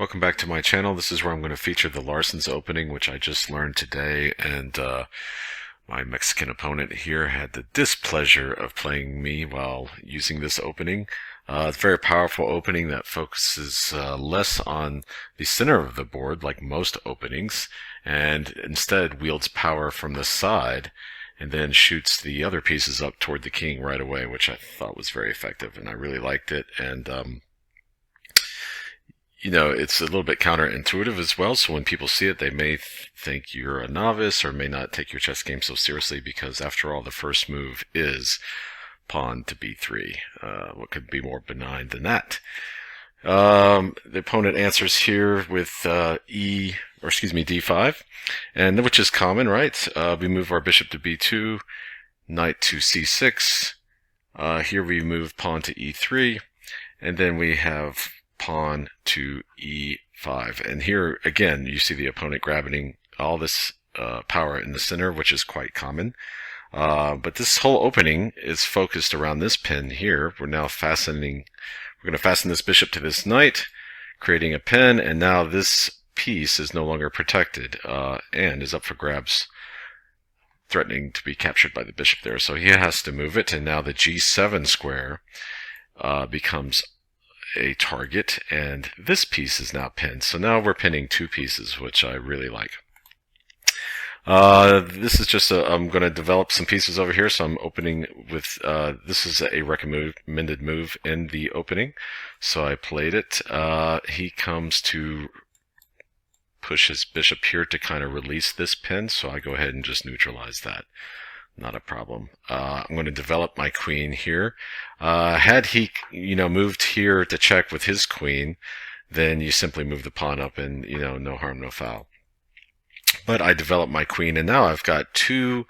Welcome back to my channel. This is where I'm going to feature the Larsens Opening, which I just learned today, and my Mexican opponent here had the displeasure of playing me while using this opening. It's a very powerful opening that focuses less on the center of the board, like most openings, and instead wields power from the side and then shoots the other pieces up toward the king right away, which I thought was very effective, and I really liked it. And it's a little bit counterintuitive as well. So when people see it, they may think you're a novice or may not take your chess game so seriously because, after all, the first move is pawn to b3. What could be more benign than that? The opponent answers here with d5, and which is common, right? We move our bishop to b2, knight to c6. Here we move pawn to e3, and then we have pawn to e5. And here again you see the opponent grabbing all this power in the center, which is quite common. But this whole opening is focused around this pin here. We're going to fasten this bishop to this knight, creating a pin, and now this piece is no longer protected and is up for grabs, threatening to be captured by the bishop there. So he has to move it, and now the g7 square becomes a target, and this piece is now pinned. So now we're pinning two pieces, which I really like. This is just I'm going to develop some pieces over here, so I'm opening with, this is a recommended move in the opening, so I played it. He comes to push his bishop here to kind of release this pin, so I go ahead and just neutralize that. Not a problem. I'm going to develop my queen here. Had he, moved here to check with his queen, then you simply move the pawn up and, no harm, no foul. But I developed my queen, and now I've got two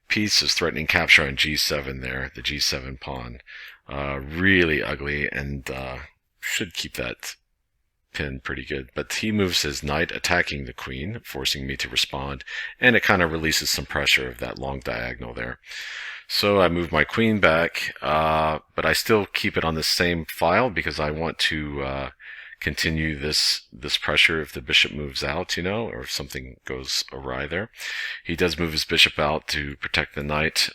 pieces threatening capture on g7 there, the g7 pawn. Really ugly, and should keep that pin pretty good. But he moves his knight, attacking the queen, forcing me to respond, and it kind of releases some pressure of that long diagonal there. So I move my queen back, but I still keep it on the same file because I want to continue this pressure if the bishop moves out, or if something goes awry there. He does move his bishop out to protect the knight.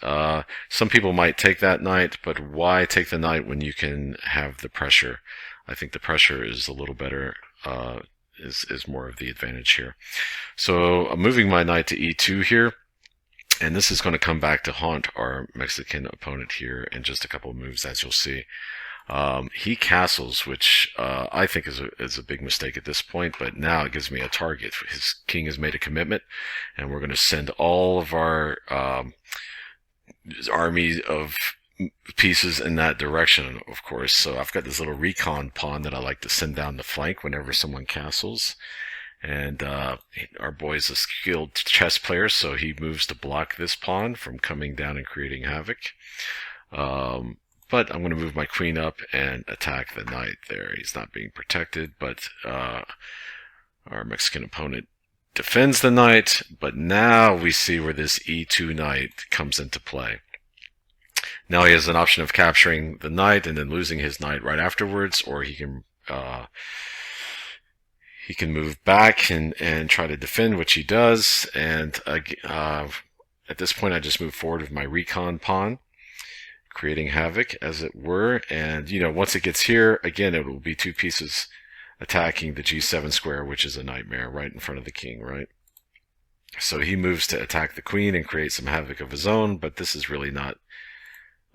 Some people might take that knight, but why take the knight when you can have the pressure? I think the pressure is a little better, is more of the advantage here. So I'm moving my knight to e2 here, and this is going to come back to haunt our Mexican opponent here in just a couple of moves, as you'll see. He castles, which I think is a big mistake at this point, but now it gives me a target. His king has made a commitment, and we're going to send all of our army of pieces in that direction, of course. So I've got this little recon pawn that I like to send down the flank whenever someone castles. And our boy's a skilled chess player, so he moves to block this pawn from coming down and creating havoc. But I'm going to move my queen up and attack the knight there. He's not being protected, but our Mexican opponent defends the knight. But now we see where this e2 knight comes into play. Now he has an option of capturing the knight and then losing his knight right afterwards, or he can move back and try to defend, which he does. And at this point, I just move forward with my recon pawn, creating havoc, as it were. And once it gets here, again, it will be two pieces attacking the g7 square, which is a nightmare right in front of the king, right? So he moves to attack the queen and create some havoc of his own, but this is really not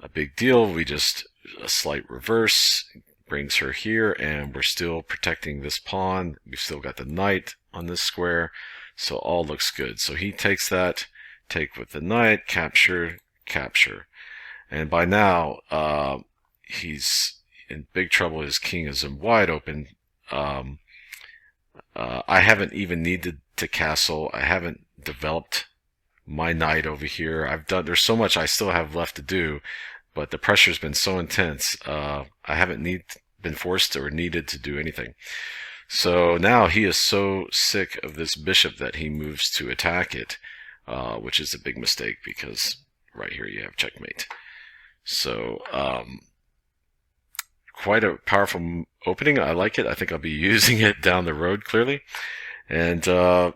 a big deal. We just, a slight reverse brings her here, and we're still protecting this pawn. We've still got the knight on this square, so all looks good. So he takes that, take with the knight, capture, capture. And by now, he's in big trouble. His king is in wide open. I haven't even needed to castle. I haven't developed my knight over here. There's so much I still have left to do, but the pressure's been so intense. I haven't been forced or needed to do anything. So now he is so sick of this bishop that he moves to attack it, which is a big mistake because right here you have checkmate. So, of quite a powerful opening. I like it. I think I'll be using it down the road, clearly. And I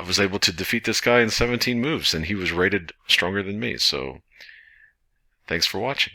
was able to defeat this guy in 17 moves, and he was rated stronger than me. So thanks for watching.